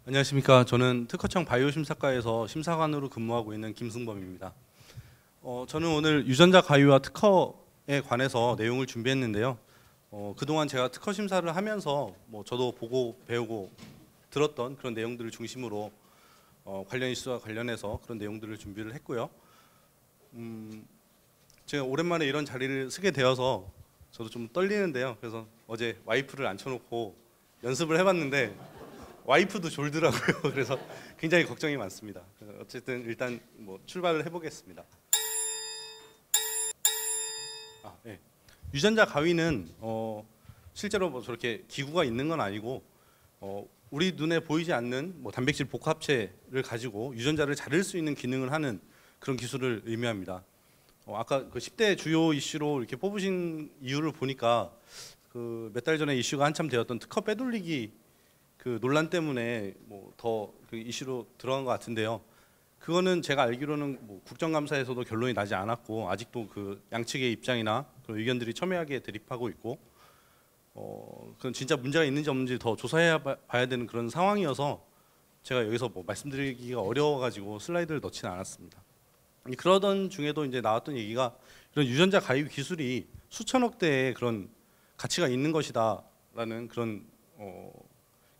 안녕하십니까. 저는 특허청 바이오심사과에서 심사관으로 근무하고 있는 김승범입니다. 저는 오늘 유전자 가위와 특허에 관해서 내용을 준비했는데요. 그동안 제가 특허 심사를 하면서 저도 보고 배우고 들었던 그런 내용들을 중심으로 관련 이슈와 관련해서 그런 내용들을 준비를 했고요. 제가 오랜만에 이런 자리를 쓰게 되어서 저도 좀 떨리는데요. 그래서 어제 와이프를 앉혀놓고 연습을 해봤는데 와이프도 졸더라고요. 그래서 굉장히 걱정이 많습니다. 어쨌든 일단 출발을 해보겠습니다. 네. 유전자 가위는 실제로 저렇게 기구가 있는 건 아니고 우리 눈에 보이지 않는 단백질 복합체를 가지고 유전자를 자를 수 있는 기능을 하는 그런 기술을 의미합니다. 아까 그 10대 주요 이슈로 이렇게 뽑으신 이유를 보니까 그 몇 달 전에 이슈가 한참 되었던 특허 빼돌리기 그 논란 때문에 더 그 이슈로 들어간 것 같은데요. 그거는 제가 알기로는 국정감사에서도 결론이 나지 않았고 아직도 그 양측의 입장이나 그런 의견들이 첨예하게 대립하고 있고 그건 진짜 문제가 있는지 없는지 더 조사해 봐야 되는 그런 상황이어서 제가 여기서 말씀드리기가 어려워가지고 슬라이드를 넣지는 않았습니다. 그러던 중에도 이제 나왔던 얘기가 이런 유전자 가위 기술이 수천억 대의 그런 가치가 있는 것이다라는 그런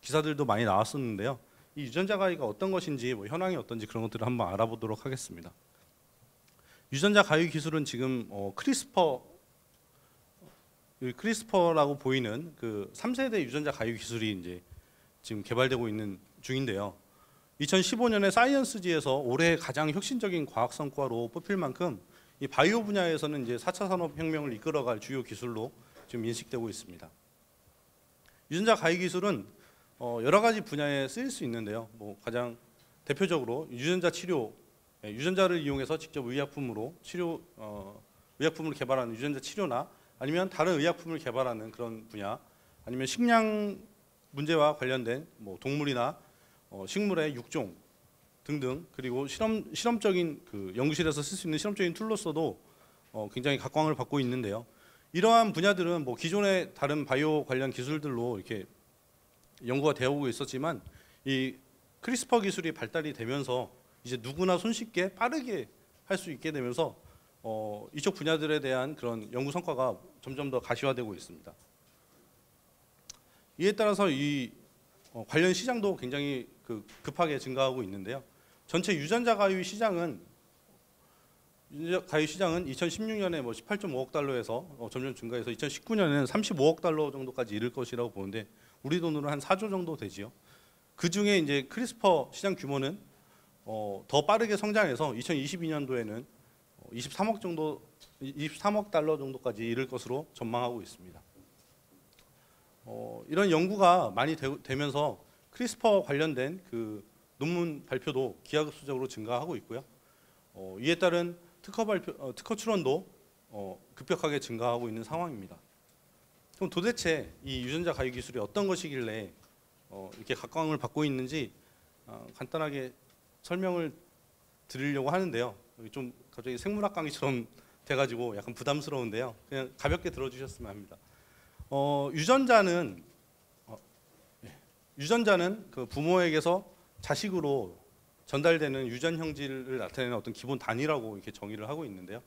기사들도 많이 나왔었는데요. 이 유전자 가위가 어떤 것인지 현황이 어떤지 그런 것들을 한번 알아보도록 하겠습니다. 유전자 가위 기술은 지금 크리스퍼라고 보이는 그 3세대 유전자 가위 기술이 이제 지금 개발되고 있는 중인데요. 2015년에 사이언스지에서 올해 가장 혁신적인 과학 성과로 뽑힐 만큼 이 바이오 분야에서는 이제 4차 산업혁명을 이끌어갈 주요 기술로 지금 인식되고 있습니다. 유전자 가위 기술은 여러 가지 분야에 쓰일 수 있는데요. 가장 대표적으로 유전자 치료, 유전자를 이용해서 직접 의약품을 개발하는 유전자 치료나 아니면 다른 의약품을 개발하는 그런 분야, 아니면 식량 문제와 관련된 동물이나 식물의 육종 등등, 그리고 실험적인 그 연구실에서 쓸 수 있는 실험적인 툴로서도 굉장히 각광을 받고 있는데요. 이러한 분야들은 기존의 다른 바이오 관련 기술들로 이렇게 연구가 되어 오고 있었지만 이 크리스퍼 기술이 발달이 되면서 이제 누구나 손쉽게 빠르게 할 수 있게 되면서 이쪽 분야들에 대한 그런 연구 성과가 점점 더 가시화되고 있습니다. 이에 따라서 이 관련 시장도 굉장히 급하게 증가하고 있는데요. 전체 유전자 가위 시장은 2016년에 18.5억 달러에서 점점 증가해서 2019년에는 35억 달러 정도까지 이를 것이라고 보는데 우리 돈으로 한 4조 정도 되지요. 그 중에 이제 크리스퍼 시장 규모는 더 빠르게 성장해서 2022년도에는 23억 달러 정도까지 이를 것으로 전망하고 있습니다. 이런 연구가 많이 되면서 크리스퍼 관련된 그 논문 발표도 기하급수적으로 증가하고 있고요. 이에 따른 특허 출원도 급격하게 증가하고 있는 상황입니다. 그럼 도대체 이 유전자 가위 기술이 어떤 것이길래 이렇게 각광을 받고 있는지 간단하게 설명을 드리려고 하는데요. 좀 갑자기 생물학 강의처럼 돼가지고 약간 부담스러운데요. 그냥 가볍게 들어주셨으면 합니다. 유전자는 그 부모에게서 자식으로 전달되는 유전 형질을 나타내는 어떤 기본 단위라고 이렇게 정의를 하고 있는데요.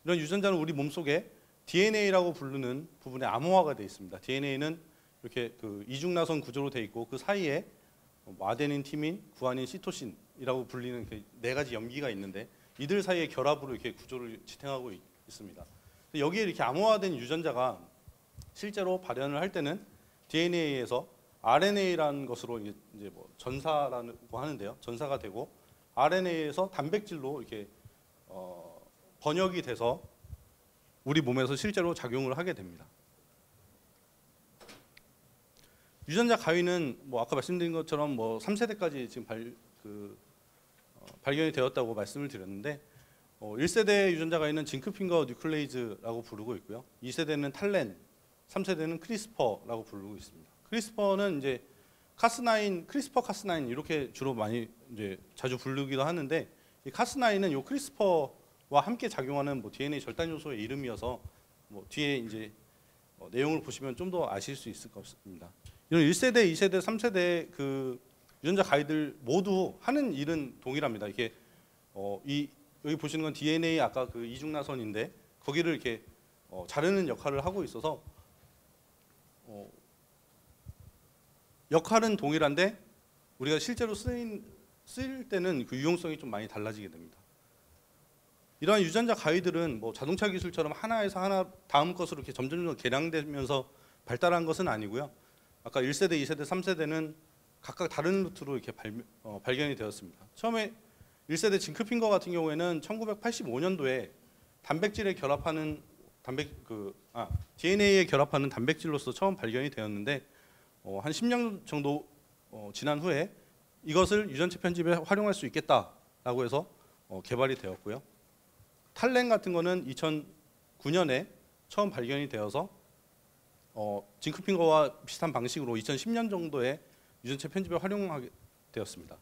이런 유전자는 우리 몸속에 DNA라고 부르는 부분에 암호화가 되어 있습니다. DNA는 이렇게 그 이중나선 구조로 되어 있고 그 사이에 아데닌, 티민, 구아닌, 시토신이라고 불리는 그 네 가지 염기가 있는데 이들 사이의 결합으로 이렇게 구조를 지탱하고 있습니다. 여기에 이렇게 암호화된 유전자가 실제로 발현을 할 때는 DNA에서 RNA라는 것으로 이제 전사라고 하는데요. 전사가 되고 RNA에서 단백질로 이렇게 번역이 돼서 우리 몸에서 실제로 작용을 하게 됩니다. 유전자 가위는 아까 말씀드린 것처럼 3세대까지 지금 발견이 되었다고 말씀을 드렸는데 1세대 유전자 가위는 징크핑거 뉴클레이즈라고 부르고 있고요. 2세대는 탈렌, 3세대는 크리스퍼라고 부르고 있습니다. 크리스퍼는 이제 크리스퍼 카스9 이렇게 주로 많이 이제 자주 부르기도 하는데 이 카스9은 이 크리스퍼와 함께 작용하는 DNA 절단 요소의 이름이어서 뒤에 이제 내용을 보시면 좀 더 아실 수 있을 것 같습니다. 이런 1세대, 2세대, 3세대 그 유전자 가위들 모두 하는 일은 동일합니다. 이게 여기 보시는 건 DNA 아까 그 이중나선인데 거기를 이렇게 자르는 역할을 하고 있어서 역할은 동일한데 우리가 실제로 쓰일 때는 그 유용성이 좀 많이 달라지게 됩니다. 이러한 유전자 가위들은 뭐 자동차 기술처럼 하나에서 하나 다음 것으로 이렇게 점점 개량되면서 발달한 것은 아니고요. 아까 1세대, 2세대, 3세대는 각각 다른 루트로 이렇게 발견이 되었습니다. 처음에 1세대 징크핑거 같은 경우에는 1985년도에 단백질에 결합하는 DNA에 결합하는 단백질로서 처음 발견이 되었는데 한 10년 정도 지난 후에 이것을 유전체 편집에 활용할 수 있겠다라고 해서 개발이 되었고요. 탈렌 같은 거는 2009년에 처음 발견이 되어서 징크핑거와 비슷한 방식으로 2010년 정도에 유전체 편집에 활용하게 되었습니다.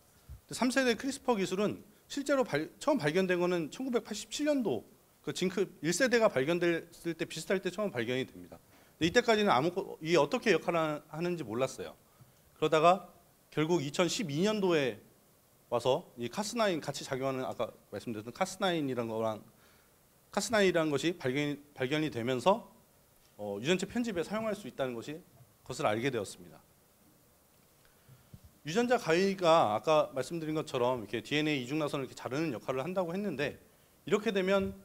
3세대 크리스퍼 기술은 실제로 처음 발견된 거는 1987년도 그 징크 1세대가 발견됐을 때 비슷할 때 처음 발견이 됩니다. 근데 이때까지는 이게 어떻게 역할을 하는지 몰랐어요. 그러다가 결국 2012년도에 와서 이 카스9 같이 작용하는 아까 말씀드렸던 카스9이라는 것이 발견이 되면서 유전체 편집에 사용할 수 있다는 것을 알게 되었습니다. 유전자 가위가 아까 말씀드린 것처럼 이렇게 DNA 이중나선을 이렇게 자르는 역할을 한다고 했는데 이렇게 되면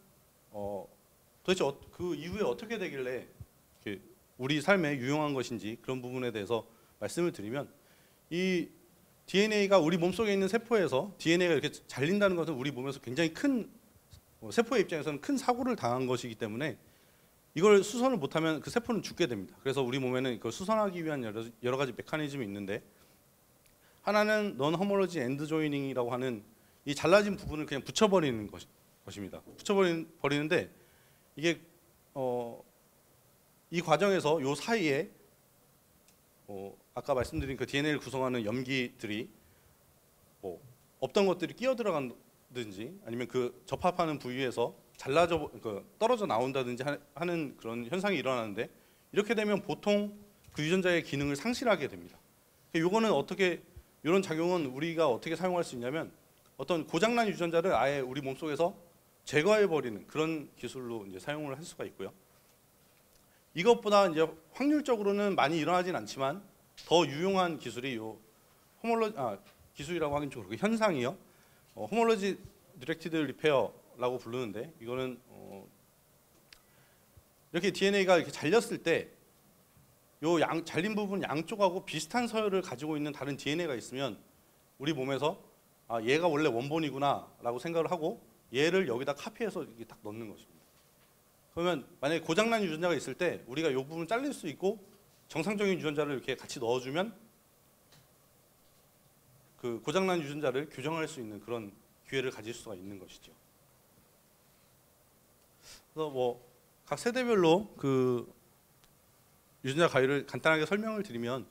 도대체 그 이후에 어떻게 되길래 이렇게 우리 삶에 유용한 것인지 그런 부분에 대해서 말씀을 드리면 이 DNA가 우리 몸속에 있는 세포에서 DNA가 이렇게 잘린다는 것은 우리 몸에서 굉장히 큰 세포의 입장에서는 큰 사고를 당한 것이기 때문에 이걸 수선을 못하면 그 세포는 죽게 됩니다. 그래서 우리 몸에는 이걸 수선하기 위한 여러 가지 메커니즘이 있는데 하나는 non-homology end joining이라고 하는 이 잘라진 부분을 그냥 붙여버리는 것입니다. 붙여버리는데 이게 이 과정에서 요 사이에 아까 말씀드린 그 DNA를 구성하는 염기들이 없던 것들이 끼어 들어간다든지 아니면 그 접합하는 부위에서 떨어져 나온다든지 하는 그런 현상이 일어나는데 이렇게 되면 보통 그 유전자의 기능을 상실하게 됩니다. 요거는 이런 작용은 우리가 어떻게 사용할 수 있냐면 어떤 고장난 유전자를 아예 우리 몸속에서 제거해버리는 그런 기술로 이제 사용을 할 수가 있고요. 이것보다 이제 확률적으로는 많이 일어나진 않지만 더 유용한 기술이 기술이라고 하긴 좀 그렇고 현상이요. 호몰로지 디렉티드 리페어라고 부르는데 이거는 이렇게 DNA가 이렇게 잘렸을 때 요 잘린 부분 양쪽하고 비슷한 서열을 가지고 있는 다른 DNA가 있으면 우리 몸에서 얘가 원래 원본이구나라고 생각을 하고 얘를 여기다 카피해서 이렇게 딱 넣는 것입니다. 그러면 만약에 고장난 유전자가 있을 때 우리가 이 부분을 잘릴 수 있고 정상적인 유전자를 이렇게 같이 넣어주면 그 고장난 유전자를 교정할 수 있는 그런 기회를 가질 수가 있는 것이죠. 그래서 각 세대별로 그 유전자 가위를 간단하게 설명을 드리면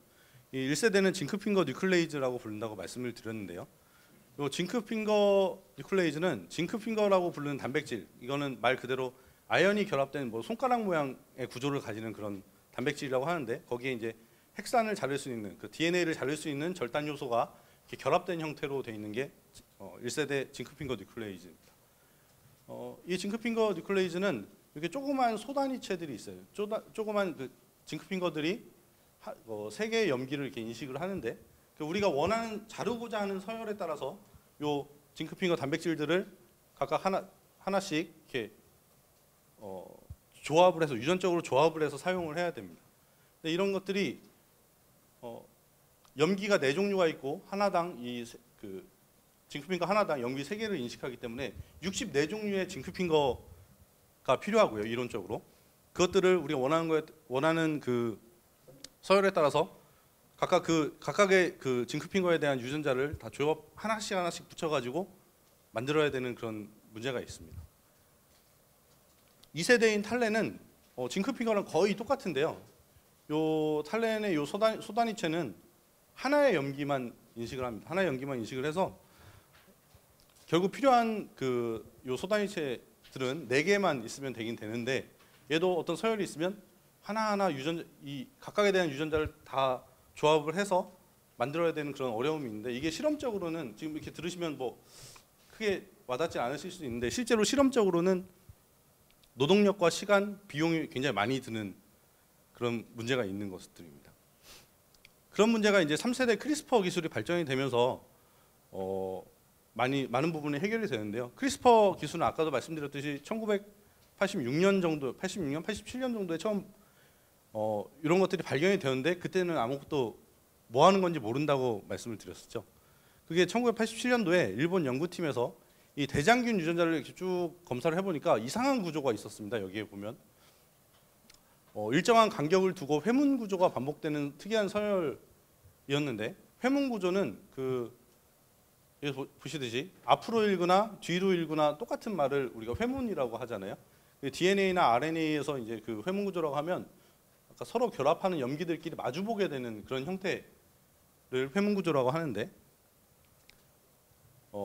이 1세대는 징크핑거 뉴클레이즈라고 부른다고 말씀을 드렸는데요. 이 징크핑거 뉴클레이즈는 징크핑거라고 부르는 단백질, 이거는 말 그대로 아연이 결합된 손가락 모양의 구조를 가지는 그런 단백질이라고 하는데 거기에 이제 핵산을 자를 수 있는 그 DNA를 자를 수 있는 절단 요소가 이렇게 결합된 형태로 되어 있는 게 1세대 징크핑거 뉴클레이즈입니다. 이 징크핑거 뉴클레이즈는 이렇게 조그만 소단위체들이 있어요. 조그만 그 징크핑거들이 3개의 염기를 이렇게 인식을 하는데 우리가 원하는 자르고자 하는 서열에 따라서 요 징크핑거 단백질들을 각각 하나씩 이렇게 조합을 해서 유전적으로 조합을 해서 사용을 해야 됩니다. 근데 이런 것들이 염기가 4종류가 있고 하나당 그 징크핑거 하나당 염기 3개를 인식하기 때문에 64종류의 징크핑거가 필요하고요. 이론적으로 그것들을 우리가 원하는 그 서열에 따라서 각각의 그 징크핑거에 대한 유전자를 다 조합 하나씩 붙여가지고 만들어야 되는 그런 문제가 있습니다. 2세대인 탈렌은 징크핑거랑 거의 똑같은데요. 요 탈렌의 요 소단위체는 하나의 염기만 인식을 합니다. 하나의 염기만 인식을 해서 결국 필요한 요 소단위체들은 4개만 있으면 되긴 되는데 얘도 어떤 서열이 있으면 하나하나 각각에 대한 유전자를 다 조합을 해서 만들어야 되는 그런 어려움이 있는데 이게 실험적으로는 지금 이렇게 들으시면 뭐 크게 와닿지 않으실 수도 있는데 실제로 실험적으로는 노동력과 시간, 비용이 굉장히 많이 드는 그런 문제가 있는 것들입니다. 그런 문제가 이제 3세대 크리스퍼 기술이 발전이 되면서 많은 부분이 해결이 되는데요. 크리스퍼 기술은 아까도 말씀드렸듯이 1986년 정도, 86년, 87년 정도에 처음 이런 것들이 발견이 되는데 그때는 아무것도 뭐 하는 건지 모른다고 말씀을 드렸었죠. 그게 1987년도에 일본 연구팀에서 이 대장균 유전자를 이렇게 쭉 검사를 해보니까 이상한 구조가 있었습니다. 여기에 보면 일정한 간격을 두고 회문 구조가 반복되는 특이한 서열이었는데 회문 구조는 여기 보시듯이 앞으로 읽거나 뒤로 읽거나 똑같은 말을 우리가 회문이라고 하잖아요. DNA나 RNA에서 이제 그 회문 구조라고 하면 아까 서로 결합하는 염기들끼리 마주보게 되는 그런 형태를 회문 구조라고 하는데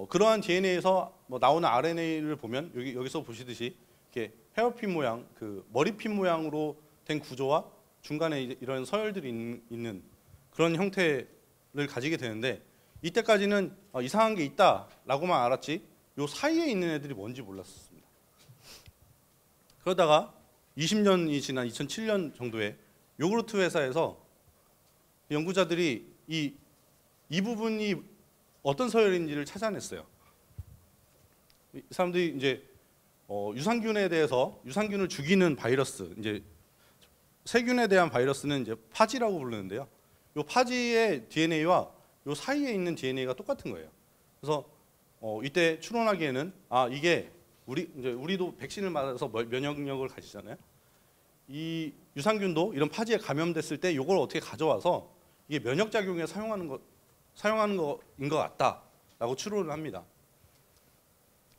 그러한 DNA에서 뭐 나오는 RNA를 보면 여기서 보시듯이 이렇게 헤어핀 모양, 그 머리핀 모양으로 된 구조와 중간에 이런 서열들이 있는 그런 형태를 가지게 되는데 이때까지는 이상한 게 있다라고만 알았지 요 사이에 있는 애들이 뭔지 몰랐습니다. 그러다가 20년이 지난 2007년 정도에 요구르트 회사에서 연구자들이 이 부분이 어떤 서열인지를 찾아냈어요. 이 사람들이 이제 유산균에 대해서 유산균을 죽이는 바이러스, 이제 세균에 대한 바이러스는 이제 파지라고 부르는데요. 요 파지의 DNA와 요 사이에 있는 DNA가 똑같은 거예요. 그래서 이때 추론하기에는 이게 우리도 백신을 맞아서 면역력을 가지잖아요. 이 유산균도 이런 파지에 감염됐을 때 이걸 어떻게 가져와서 이게 면역 작용에 사용하는 거인 것 같다라고 추론을 합니다.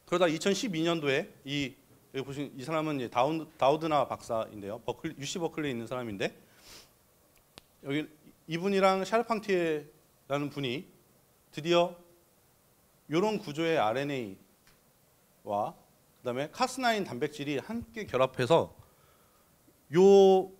그러다 2012년도에 여기 보신 이 사람은 이제 다우드나 박사인데요. UC 버클리에 있는 사람인데 여기 이분이랑 샤르팡티에라는 분이 드디어 이런 구조의 RNA와 그다음에 카스9 단백질이 함께 결합해서 요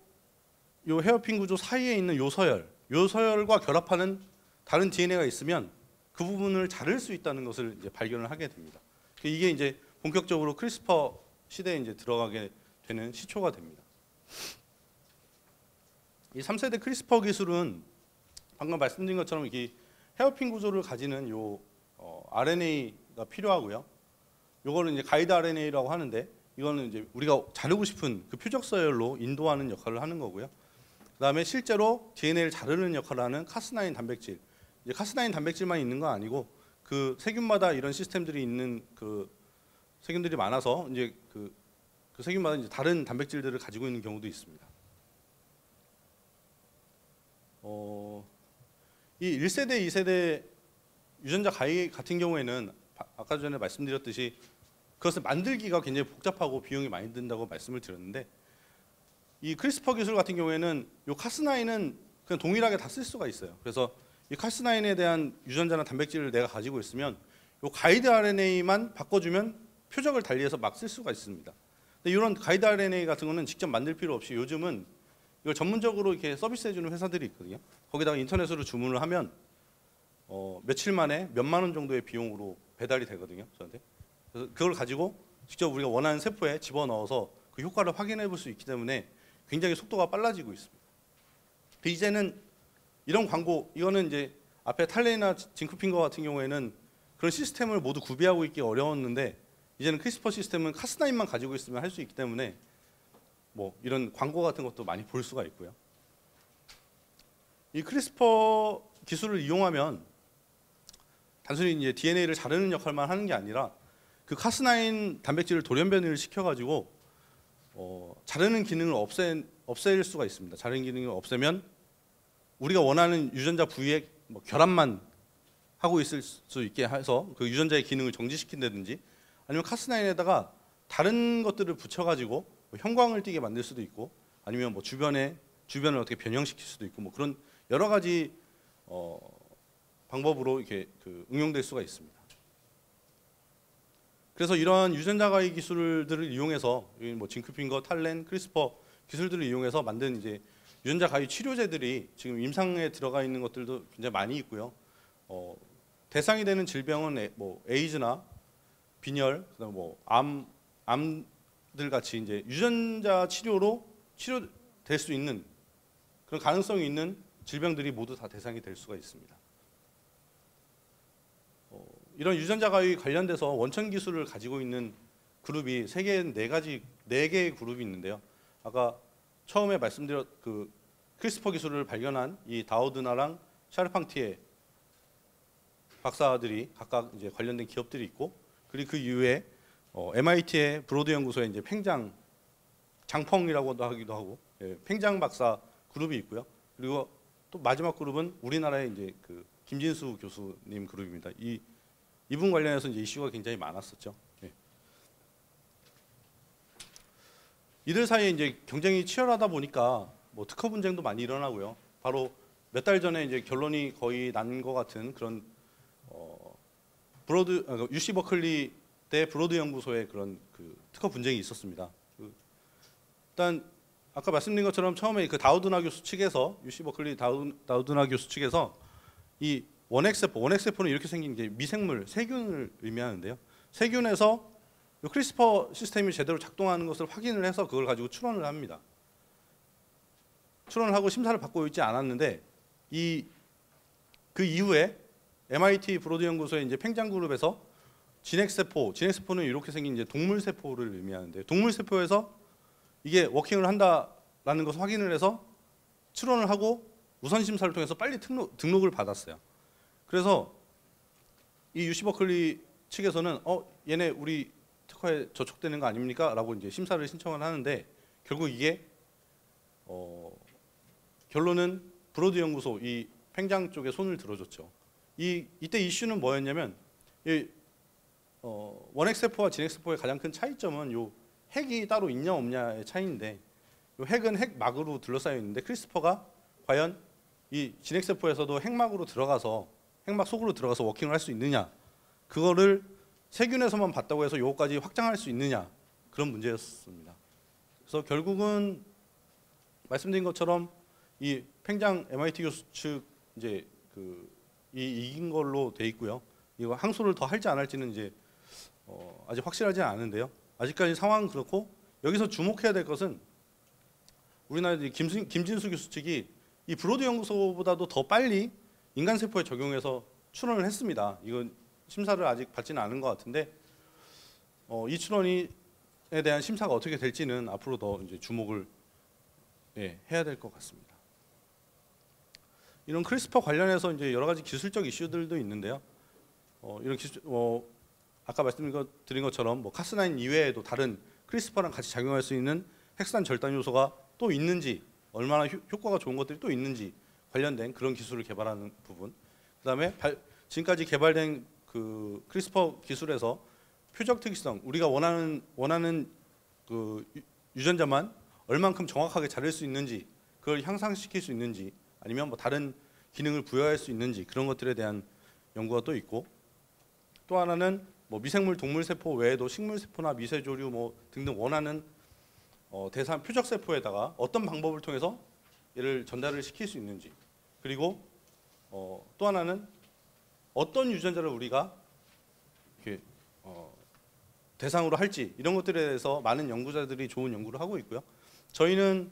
헤어핀 구조 사이에 있는 요 서열과 결합하는 다른 DNA가 있으면 그 부분을 자를 수 있다는 것을 이제 발견을 하게 됩니다. 이게 이제 본격적으로 크리스퍼 시대에 이제 들어가게 되는 시초가 됩니다. 이 3세대 크리스퍼 기술은 방금 말씀드린 것처럼 이 헤어핀 구조를 가지는 요 RNA가 필요하고요. 요거는 이제 가이드 RNA라고 하는데 이거는 이제 우리가 자르고 싶은 그 표적 서열로 인도하는 역할을 하는 거고요. 그다음에 실제로 DNA를 자르는 역할을 하는 카스9 단백질. 이제 카스9 단백질만 있는 건 아니고 그 세균마다 이런 시스템들이 있는 그 세균들이 많아서 이제 그 세균마다 이제 다른 단백질들을 가지고 있는 경우도 있습니다. 이 1세대, 2세대 유전자 가위 같은 경우에는 아까 전에 말씀드렸듯이 그것을 만들기가 굉장히 복잡하고 비용이 많이 든다고 말씀을 드렸는데 이 크리스퍼 기술 같은 경우에는 이 카스9은 그냥 동일하게 다 쓸 수가 있어요. 그래서 이 카스9에 대한 유전자나 단백질을 내가 가지고 있으면 이 가이드 RNA만 바꿔주면 표적을 달리해서 막 쓸 수가 있습니다. 근데 이런 가이드 RNA 같은 거는 직접 만들 필요 없이 요즘은 이걸 전문적으로 이렇게 서비스해주는 회사들이 있거든요. 거기다가 인터넷으로 주문을 하면 며칠 만에 몇만 원 정도의 비용으로 배달이 되거든요. 저한테. 그래서 그걸 가지고 직접 우리가 원하는 세포에 집어넣어서 그 효과를 확인해 볼 수 있기 때문에 굉장히 속도가 빨라지고 있습니다. 이제는 이런 광고, 이거는 이제 앞에 탈레나 징크핀거 같은 경우에는 그런 시스템을 모두 구비하고 있기 어려웠는데 이제는 크리스퍼 시스템은 카스9만 가지고 있으면 할 수 있기 때문에 뭐 이런 광고 같은 것도 많이 볼 수가 있고요. 이 크리스퍼 기술을 이용하면 단순히 이제 DNA를 자르는 역할만 하는 게 아니라 그 카스9 단백질을 돌연변이를 시켜가지고 자르는 기능을 없앨 수가 있습니다. 자르는 기능을 없애면 우리가 원하는 유전자 부위에 뭐 결합만 하고 있을 수 있게 해서 그 유전자의 기능을 정지시킨다든지 아니면 카스9에다가 다른 것들을 붙여가지고 뭐 형광을 띠게 만들 수도 있고 아니면 뭐 주변을 어떻게 변형시킬 수도 있고 뭐 그런 여러 가지 방법으로 이렇게 응용될 수가 있습니다. 그래서 이러한 유전자 가위 기술들을 이용해서 뭐 징크핀거, 탈렌, 크리스퍼 기술들을 이용해서 만든 이제 유전자 가위 치료제들이 지금 임상에 들어가 있는 것들도 굉장히 많이 있고요. 대상이 되는 질병은 뭐 에이즈나 빈혈, 그다음 뭐 암들 같이 이제 유전자 치료로 치료될 수 있는 그런 가능성이 있는 질병들이 모두 다 대상이 될 수가 있습니다. 이런 유전자 가위 관련돼서 원천 기술을 가지고 있는 그룹이 세계 네 개의 그룹이 있는데요. 아까 처음에 말씀드렸 그 크리스퍼 기술을 발견한 이 다우드나랑 샤르팡티에 박사들이 각각 이제 관련된 기업들이 있고, 그리고 그 이후에 MIT의 브로드 연구소에 이제 팽장 장펑이라고도 하기도 하고 팽장 박사 그룹이 있고요. 그리고 또 마지막 그룹은 우리나라의 이제 그 김진수 교수님 그룹입니다. 이분 관련해서 이제 이슈가 굉장히 많았었죠. 예. 이들 사이에 이제 경쟁이 치열하다 보니까 뭐 특허 분쟁도 많이 일어나고요. 바로 몇 달 전에 이제 결론이 거의 난 것 같은 그런 UC 버클리 대 브로드 연구소의 그런 그 특허 분쟁이 있었습니다. 일단 아까 말씀드린 것처럼 처음에 그 다우드나 교수 측에서 UC 버클리 다우드나 교수 측에서 이 원핵세포는 이렇게 생긴 게 미생물 세균을 의미하는데요. 세균에서 크리스퍼 시스템이 제대로 작동하는 것을 확인을 해서 그걸 가지고 출원을 합니다. 출원을 하고 심사를 받고 있지 않았는데 그 이후에 MIT 브로드 연구소의 이제 팽장 그룹에서 진핵세포는 이렇게 생긴 이제 동물세포를 의미하는데, 동물세포에서 이게 워킹을 한다라는 것을 확인을 해서 출원을 하고 우선 심사를 통해서 빨리 등록을 받았어요. 그래서 이 UC 버클리 측에서는 얘네 우리 특허에 저촉되는 거 아닙니까? 라고 이제 심사를 신청을 하는데, 결국 이게 결론은 브로드 연구소 이 팽장 쪽에 손을 들어줬죠. 이때 이슈는 뭐였냐면 원핵세포와 진핵세포의 가장 큰 차이점은 요 핵이 따로 있냐 없냐의 차이인데, 요 핵은 핵막으로 둘러싸여 있는데 크리스퍼가 과연 이 진핵세포에서도 핵막 속으로 들어가서 워킹을 할 수 있느냐, 그거를 세균에서만 봤다고 해서 요거까지 확장할 수 있느냐, 그런 문제였습니다. 그래서 결국은 말씀드린 것처럼 이 팽장 MIT 교수 측 이제 이긴 걸로 돼 있고요. 이거 항소를 더 할지 안 할지는 이제 아직 확실하지 않은데요. 아직까지 상황은 그렇고, 여기서 주목해야 될 것은 우리나라 김진수 교수 측이 이 브로드 연구소보다도 더 빨리 인간 세포에 적용해서 출원을 했습니다. 이건 심사를 아직 받지는 않은 것 같은데 이 출원에 대한 심사가 어떻게 될지는 앞으로 더 이제 주목을 해야 될 것 같습니다. 이런 크리스퍼 관련해서 이제 여러 가지 기술적 이슈들도 있는데요. 이런 기술 아까 말씀드린 것처럼 뭐 카스9 이외에도 다른 크리스퍼랑 같이 작용할 수 있는 핵산 절단 요소가 또 있는지, 얼마나 효과가 좋은 것들이 또 있는지 관련된 그런 기술을 개발하는 부분. 그다음에 지금까지 개발된 그 크리스퍼 기술에서 표적 특이성, 우리가 원하는 그 유전자만 얼만큼 정확하게 자를 수 있는지, 그걸 향상시킬 수 있는지, 아니면 뭐 다른 기능을 부여할 수 있는지, 그런 것들에 대한 연구가 또 있고, 또 하나는 뭐 미생물 동물 세포 외에도 식물 세포나 미세조류 뭐 등등 원하는 대상 표적 세포에다가 어떤 방법을 통해서 얘를 전달을 시킬 수 있는지, 그리고 또 하나는 어떤 유전자를 우리가 이렇게 대상으로 할지, 이런 것들에 대해서 많은 연구자들이 좋은 연구를 하고 있고요. 저희는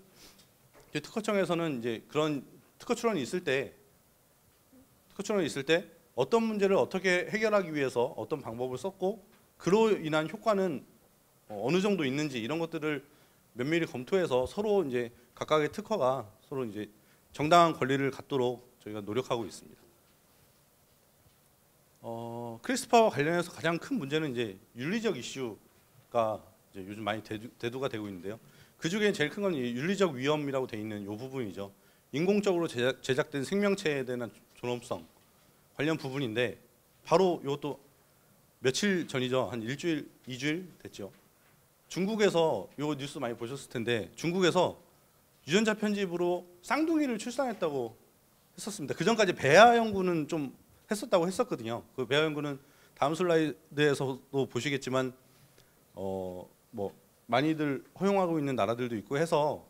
특허청에서는 이제 그런 특허 출원이 있을 때 어떤 문제를 어떻게 해결하기 위해서 어떤 방법을 썼고, 그로 인한 효과는 어느 정도 있는지, 이런 것들을 면밀히 검토해서 서로 이제 각각의 특허가 서로 이제 정당한 권리를 갖도록 저희가 노력하고 있습니다. 크리스퍼와 관련해서 가장 큰 문제는 이제 윤리적 이슈가 이제 요즘 많이 대두가 되고 있는데요. 그 중에 제일 큰 건 윤리적 위험이라고 돼 있는 이 부분이죠. 인공적으로 제작된 생명체에 대한 존엄성 관련 부분인데, 바로 이것도 며칠 전이죠. 한 일주일, 2주일 됐죠. 중국에서 요 뉴스 많이 보셨을 텐데, 중국에서 유전자 편집으로 쌍둥이를 출산했다고 했었습니다. 그 전까지 배아 연구는 좀 했었다고 했었거든요. 그 배아 연구는 다음 슬라이드에서도 보시겠지만 뭐 많이들 허용하고 있는 나라들도 있고 해서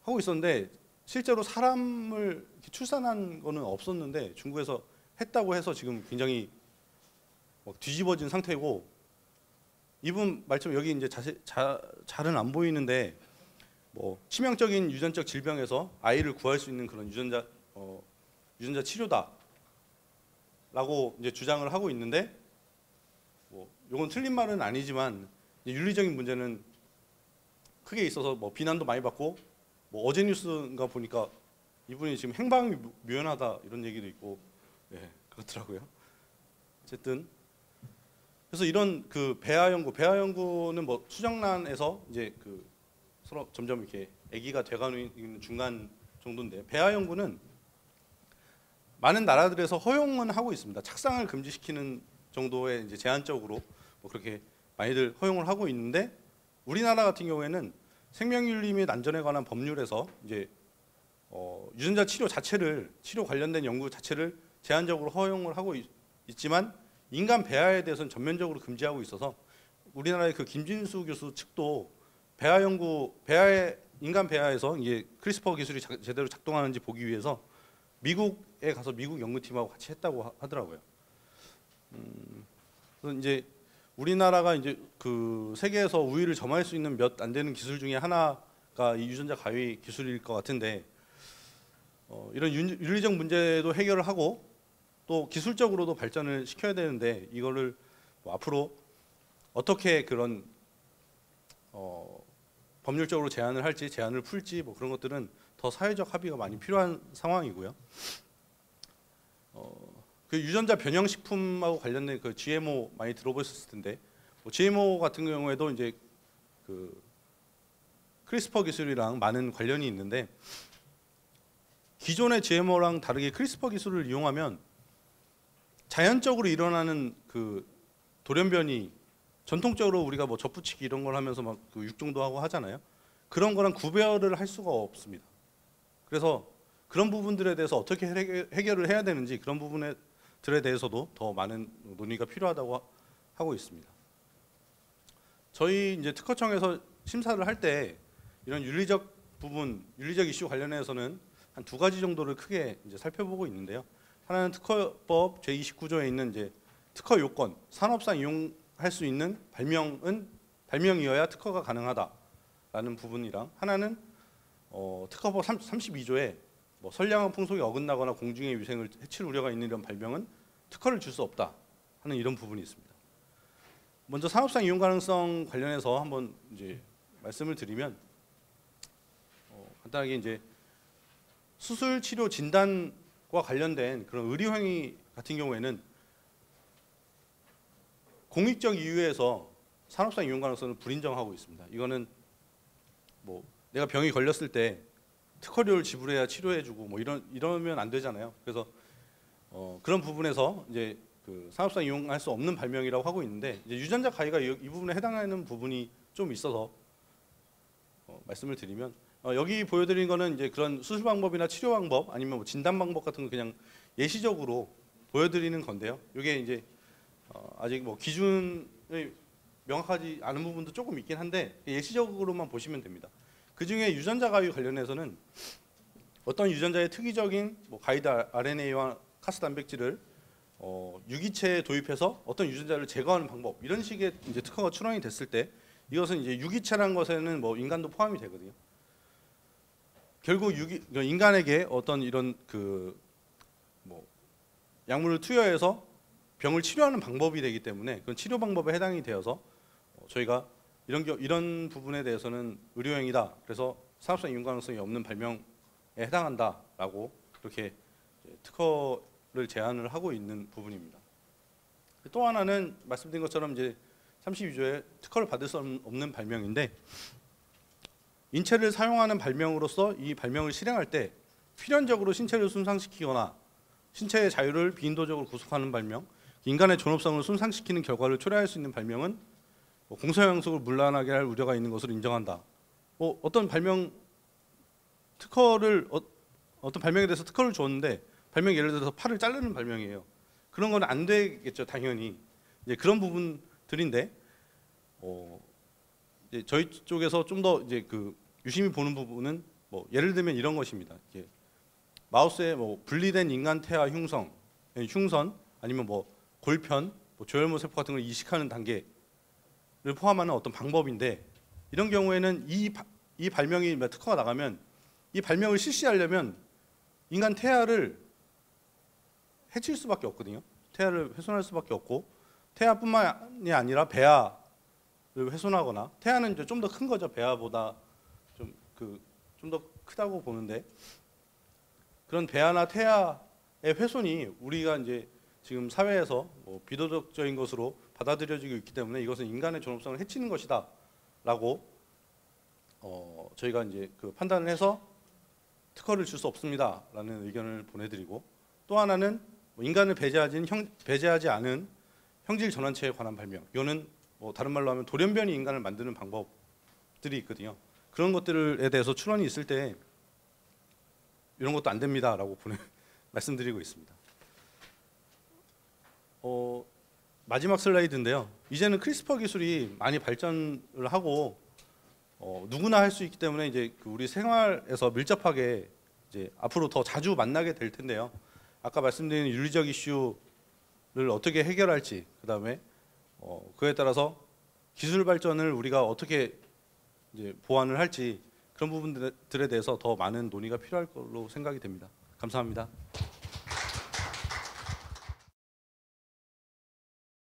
하고 있었는데, 실제로 사람을 이렇게 출산한 거는 없었는데 중국에서 했다고 해서 지금 굉장히 뒤집어진 상태고, 이분 말처럼 여기 이제 잘은 안 보이는데 뭐 치명적인 유전적 질병에서 아이를 구할 수 있는 그런 유전자 치료다라고 이제 주장을 하고 있는데, 뭐 이건 틀린 말은 아니지만 윤리적인 문제는 크게 있어서 뭐 비난도 많이 받고, 뭐 어제 뉴스인가 보니까 이분이 지금 행방이 묘연하다 이런 얘기도 있고, 예, 그렇더라고요. 어쨌든 그래서 이런 그 배아 연구는 뭐 수정란에서 이제 그 서로 점점 이렇게 아기가 돼가는 있는 중간 정도인데, 배아 연구는 많은 나라들에서 허용은 하고 있습니다. 착상을 금지시키는 정도의 이제 제한적으로 뭐 그렇게 많이들 허용을 하고 있는데, 우리나라 같은 경우에는 생명윤리 및 안전에 관한 법률에서 이제 유전자 치료 관련된 연구 자체를 제한적으로 허용을 하고 있지만 인간 배아에 대해서는 전면적으로 금지하고 있어서, 우리나라의 그 김진수 교수 측도 인간 배아에서 이게 크리스퍼 기술이 제대로 작동하는지 보기 위해서 미국에 가서 미국 연구팀하고 같이 했다고 하더라고요. 그래서 이제 우리나라가 이제 그 세계에서 우위를 점할 수 있는 몇 안 되는 기술 중에 하나가 이 유전자 가위 기술일 것 같은데, 이런 윤리적 문제도 해결을 하고 또 기술적으로도 발전을 시켜야 되는데, 이거를 뭐 앞으로 어떻게 그런 법률적으로 제한을 할지, 제한을 풀지, 뭐 그런 것들은 더 사회적 합의가 많이 필요한 상황이고요. 그 유전자 변형 식품하고 관련된 그 GMO 많이 들어보셨을 텐데, 뭐 GMO 같은 경우에도 이제 그 크리스퍼 기술이랑 많은 관련이 있는데, 기존의 GMO랑 다르게 크리스퍼 기술을 이용하면 자연적으로 일어나는 그 돌연변이, 전통적으로 우리가 뭐 젖붙이기 이런 걸 하면서 막 그 육종도 하고 하잖아요. 그런 거랑 구별을 할 수가 없습니다. 그래서 그런 부분들에 대해서 어떻게 해결을 해야 되는지, 그런 부분들에 대해서도 더 많은 논의가 필요하다고 하고 있습니다. 저희 이제 특허청에서 심사를 할 때 이런 윤리적 이슈 관련해서는 한 두 가지 정도를 크게 이제 살펴보고 있는데요. 하나는 특허법 제29조에 있는 이제 특허 요건, 산업상 이용할 수 있는 발명이어야 특허가 가능하다라는 부분이랑, 하나는 특허법 32조에 뭐 선량한 풍속에 어긋나거나 공중의 위생을 해칠 우려가 있는 이런 발명은 특허를 줄 수 없다 하는 이런 부분이 있습니다. 먼저 산업상 이용 가능성 관련해서 한번 이제 말씀을 드리면, 간단하게 이제 수술 치료 진단과 관련된 그런 의료 행위 같은 경우에는 공익적 이유에서 산업상 이용 가능성을 불인정하고 있습니다. 이거는 뭐 내가 병이 걸렸을 때 특허료를 지불해야 치료해주고 뭐 이러면 안 되잖아요. 그래서 그런 부분에서 이제 그 산업상 이용할 수 없는 발명이라고 하고 있는데, 이제 유전자 가위가 이 부분에 해당하는 부분이 좀 있어서 말씀을 드리면, 여기 보여드린 거는 이제 그런 수술 방법이나 치료 방법 아니면 뭐 진단 방법 같은 거 그냥 예시적으로 보여드리는 건데요. 이게 이제 아직 뭐 기준이 명확하지 않은 부분도 조금 있긴 한데 예시적으로만 보시면 됩니다. 그 중에 유전자 가위 관련해서는 어떤 유전자의 특이적인 뭐 가이드 RNA와 카스 단백질을 유기체에 도입해서 어떤 유전자를 제거하는 방법, 이런 식의 이제 특허가 출원이 됐을 때, 이것은 이제 유기체라는 것에는 뭐 인간도 포함이 되거든요. 결국 인간에게 어떤 이런 그 뭐 약물을 투여해서 병을 치료하는 방법이 되기 때문에 그런 치료 방법에 해당이 되어서 저희가 이런 부분에 대해서는 의료행위다, 그래서 산업상 이용 가능성이 없는 발명에 해당한다라고 그렇게 특허를 제한을 하고 있는 부분입니다. 또 하나는 말씀드린 것처럼 이제 32조에 특허를 받을 수 없는 발명인데, 인체를 사용하는 발명으로서 이 발명을 실행할 때 필연적으로 신체를 손상시키거나 신체의 자유를 비인도적으로 구속하는 발명, 인간의 존엄성을 손상시키는 결과를 초래할 수 있는 발명은 공소양속을 문란하게 할 우려가 있는 것으로 인정한다. 어떤 발명에 대해서 특허를 줬는데, 발명 예를 들어서 팔을 자르는 발명이에요. 그런 건 안 되겠죠, 당연히. 이제 그런 부분들인데, 이제 저희 쪽에서 좀 더 이제 그 유심히 보는 부분은 뭐 예를 들면 이런 것입니다. 이게 마우스에 뭐 분리된 인간 태아 흉선 아니면 뭐 골편, 뭐 조혈모 세포 같은 걸 이식하는 단계를 포함하는 어떤 방법인데 이런 경우에는 이 발명이 특허가 나가면 이 발명을 실시하려면 인간 태아를 해칠 수밖에 없거든요. 태아를 훼손할 수밖에 없고 태아뿐만이 아니라 배아를 훼손하거나 태아는 이제 좀 더 큰 거죠. 배아보다 좀 더 크다고 보는데 그런 배아나 태아의 훼손이 우리가 이제 지금 사회에서 뭐 비도덕적인 것으로 받아들여지고 있기 때문에 이것은 인간의 존엄성을 해치는 것이다라고 저희가 이제 그 판단을 해서 특허를 줄 수 없습니다라는 의견을 보내드리고 또 하나는 뭐 인간을 배제하지 않은 형질 전환체에 관한 발명. 이거는 뭐 다른 말로 하면 돌연변이 인간을 만드는 방법들이 있거든요. 그런 것들에 대해서 출원이 있을 때 이런 것도 안 됩니다라고 말씀드리고 있습니다. 마지막 슬라이드인데요. 이제는 크리스퍼 기술이 많이 발전을 하고 누구나 할 수 있기 때문에 이제 우리 생활에서 밀접하게 이제 앞으로 더 자주 만나게 될 텐데요. 아까 말씀드린 윤리적 이슈를 어떻게 해결할지, 그다음에 그에 따라서 기술 발전을 우리가 어떻게 이제 보완을 할지 그런 부분들에 대해서 더 많은 논의가 필요할 걸로 생각이 됩니다. 감사합니다.